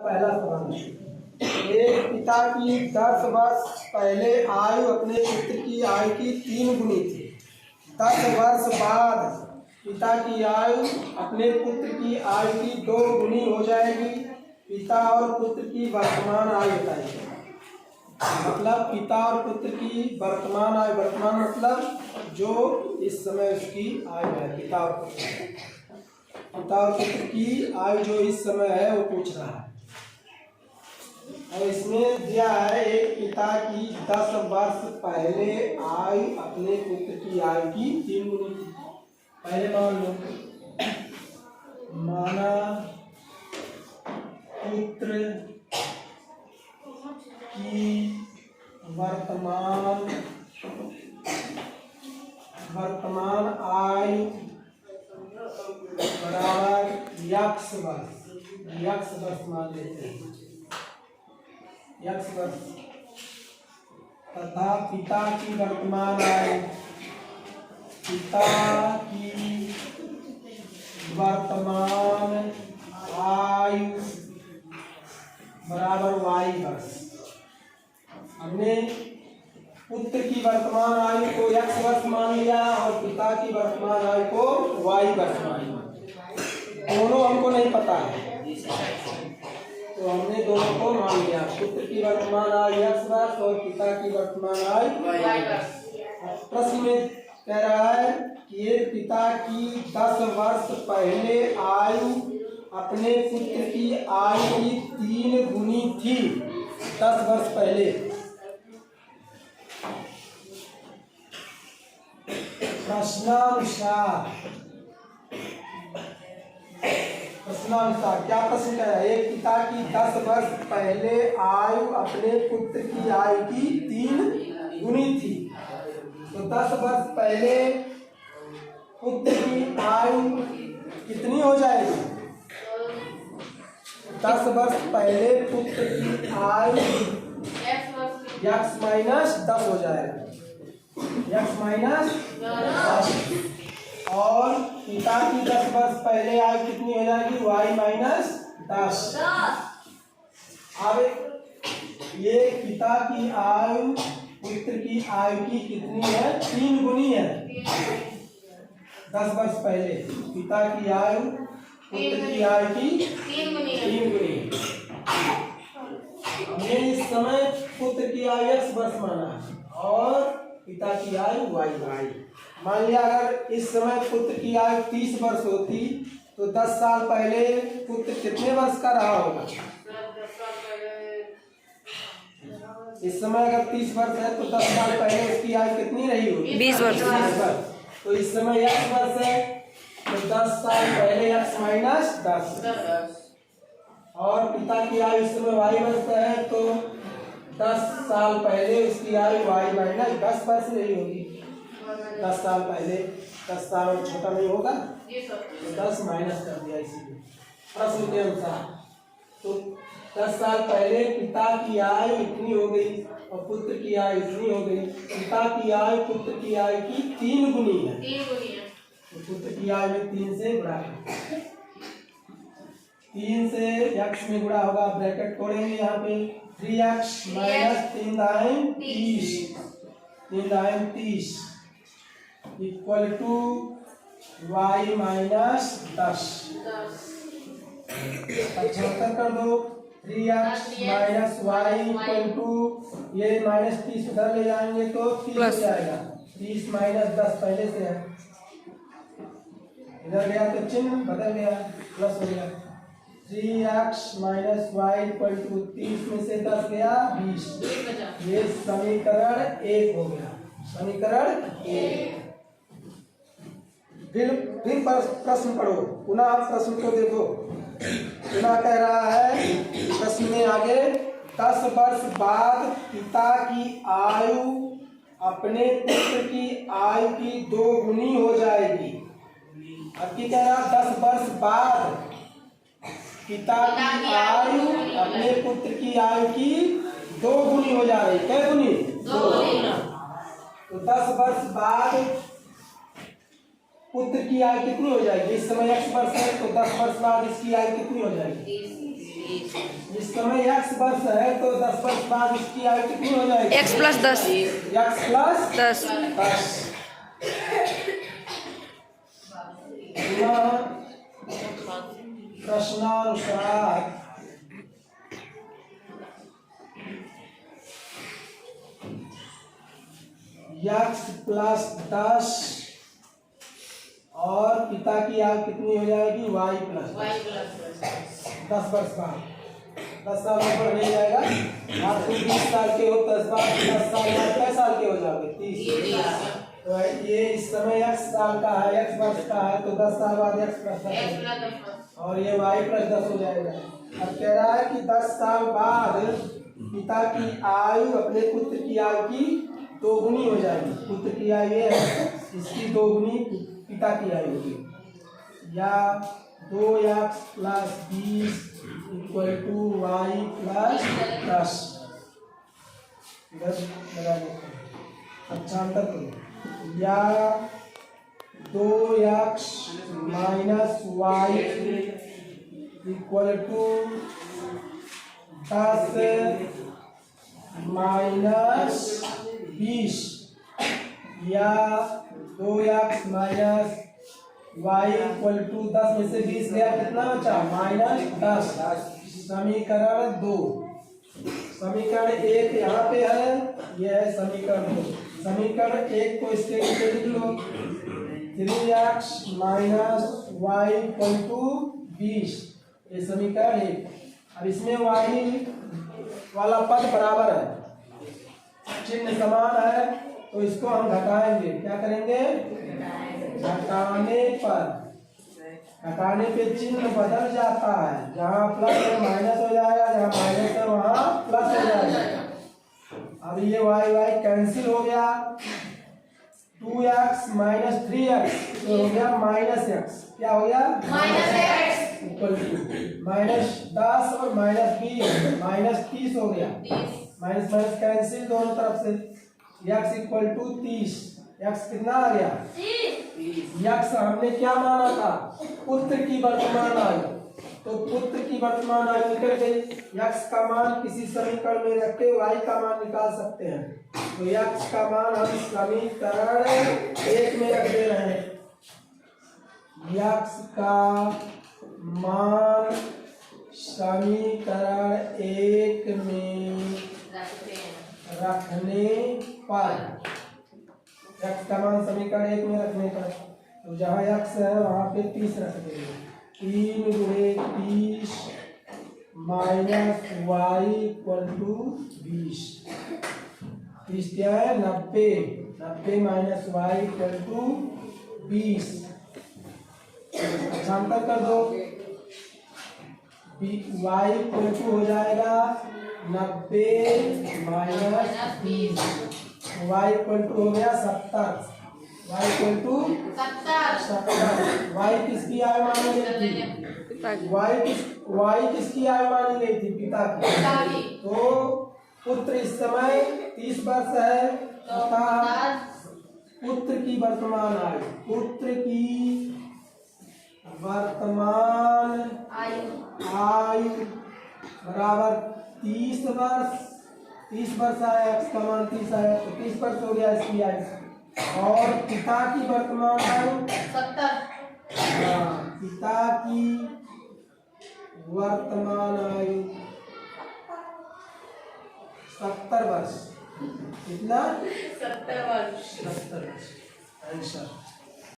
पहला सवाल, एक पिता की 10 वर्ष पहले आयु अपने पुत्र की आयु की 3 गुनी थी। 10 वर्ष बाद पिता की आयु अपने पुत्र की आयु की 2 गुनी हो जाएगी। पिता और पुत्र की वर्तमान आयु बताइए। मतलब पिता और पुत्र की वर्तमान आयु, वर्तमान मतलब जो इस समय उसकी आयु है। पिता और पुत्र की आयु जो इस समय है वो पूछ रहा है। और इसमें दिया है एक पिता की 10 वर्ष पहले आयु अपने पुत्र की आयु की 3 गुनी थी। पहले मान लो, माना पुत्र की वर्तमान आयु बराबर यक्स वर्ष मान लेते हैं। यक्स वर्ष तथा पिता की वर्तमान आयु, पिता की वर्तमान आयु बराबर वाई वर्ष। हमने पुत्र की वर्तमान आयु को एक्स वर्ष मान लिया और पिता की वर्तमान आयु को वाई वर्ष मान लिया। दोनों हमको नहीं पता है तो हमने दोनों को मान लिया। पुत्र की वर्तमान आयु एक्स वर्ष और पिता की वर्तमान आयु वाई वर्ष। प्रश्न में कह रहा है कि एक पिता की 10 वर्ष पहले आयु अपने पुत्र की आयु की 3 गुनी थी। 10 वर्ष पहले प्रश्नानुसार क्या प्रश्न है? एक पिता की 10 वर्ष पहले आयु अपने पुत्र की आयु की 3 गुनी थी। तो 10 वर्ष पहले पुत्र की आयु कितनी हो जाएगी? 10 वर्ष पहले पुत्र की आयु यक्स माइनस 10 हो जाएगा। यक्स माइनस 10 और पिता की 10 वर्ष पहले आयु कितनी हो जाएगी? Y minus 10। अब ये पिता की आयु पुत्र की आयु की कितनी है? 3 गुनी है। 10 वर्ष पहले पिता की आयु पुत्र की आयु की 3 गुनी। हमने इस समय पुत्र की आयु एक्स वर्ष माना और पिता की आयु वाई। मान लिया अगर इस समय पुत्र की आयु 30 वर्ष होती तो 10 साल पहले पुत्र कितने वर्ष का रहा होगा? इस समय अगर 30 वर्ष है तो 10 साल पहले उसकी आयु कितनी रही होगी? 20 वर्ष। तो इस समय 1 वर्ष है तो 10 साल पहले एक्स माइनस 10 और पिता की आयु इस समय वाई वर्ष है तो 10 साल पहले उसकी आयु वाई माइनस 10 वर्ष नहीं होगी। 10 साल पहले 10 साल और छोटा नहीं होगा तो 10 माइनस कर दिया इसीलिए प्रश्न के अनुसार। तो 10 साल पहले पिता की आयु इतनी हो गई और पुत्र की आयु इतनी हो गई। पिता की आयु पुत्र की आयु की 3 गुनी है। तो पुत्र की आयु में 3 से गुणा, 3 से x में गुणा होगा। ब्रैकेट तोड़ेंगे यहाँ पे 3x माइनस 3 दाएं 30 इक्वल टू y माइनस 10। 75 कर दो। 3x minus y equal to ये माइनस 30 उधर ले जाएंगे तो 30 हो जाएगा। 30 माइनस 10 पहले से है, इधर गया तो चिन्ह बदल गया, प्लस हो गया। 3x minus Y equal to 30 में से 10 गया 20। ये समीकरण 1 हो गया। समीकरण 1। फिर प्रश्न पढ़ो, पुनः आप प्रश्न को देखो। पुनः कह रहा है प्रश्न में आगे 10 वर्ष बाद पिता की आयु अपने पुत्र की आयु की 2 गुनी हो जाएगी। अब की कह रहा 10 वर्ष बाद पिता की आयु अपने पुत्र की आयु की 2 गुनी हो जाएगी। कै गुनी? 2 गुना। तो 10 वर्ष बाद पुत्र की आयु कितनी हो जाएगी? इस समय x वर्ष है तो 10 वर्ष बाद इसकी आयु कितनी हो जाएगी? इस समय x वर्ष है तो 10 वर्ष बाद इसकी आयु कितनी हो जाएगी? x + 10 x + 10 प्रश्नानुसार x + 10 और पिता की आयु कितनी हो जाएगी? y + 10 वर्ष बाद 10 साल ऊपर नहीं जाएगा। आप 20 साल के हो 10 साल बाद कितने साल के हो जाओगे? 30। तो ये इस समय x साल का है, x वर्ष का है, तो 10 साल बाद x + 10 और ये y + 10 हो जाएगा। अब कह रहा है कि 10 साल बाद पिता की आयु अपने पुत्र की आयु की दोगुनी हो जाएगी। पुत्र की आयु ये है, इसकी दोगुनी पिता की आयु होगी। या 2x + 20 = y + 10। अच्छा अंतर करो। या 2x - y = 10 - 20 या 2x - y = 10 में से 20 गया, कितना बचा? -10। समीकरण 2। समीकरण 1 यहाँ पे है, यह है समीकरण 2। समीकरण 1 को इसके नीचे लिख लो, 3x - y = 20। ये समीकरण 1। अब इसमें y वाला पद बराबर है, चिन्ह समान है, तो इसको हम घटाएंगे। क्या करेंगे? घटाने पे चिन्ह बदल जाता है। जहाँ प्लस है माइनस हो जाएगा, जहाँ माइनस है वहाँ प्लस हो जाएगा। अब ये y कैंसिल हो गया। 2x - 3x तो हो गया -x। क्या हो गया? -x -10 और -20 -30 हो गया। माइनस माइनस कैंसिल दोनों तरफ से। x = 30। x कितना आ गया? 30। x हमने क्या माना था? पुत्र की वर्तमान आयु। तो पुत्र की वर्तमान आयु निकल गई। x का मान किसी समीकरण में रख के y का मान निकाल सकते हैं। तो x का मान हम समीकरण 1 में रख दे रहे हैं। x का मान समीकरण 1 में रखने पर, x का मान समीकरण 1 में रखने पर, तो जहाँ x है वहाँ पे 30 रख देंगे। 3 × 30 - y = 20। 30 क्या है? 90। 90 - y = 20। अंतर कर दो। y = हो जाएगा 90 - 20। y = हो गया 70। y = 70। y किसकी आयु मानी गई थी? y किसकी आयु मानी गई थी? पिता की। तो पुत्र इस समय 30 वर्ष है तथा पुत्र की वर्तमान आयु, पुत्र की वर्तमान आयु बराबर 30 वर्ष। 30 वर्ष आया, x का मान 30 आया, तो 30 वर्ष हो गया इसकी आयु। और पिता की वर्तमान आयु 70। पिता की वर्तमान आयु 70 वर्ष। कितना? 70 वर्ष। 70 वर्ष आंसर।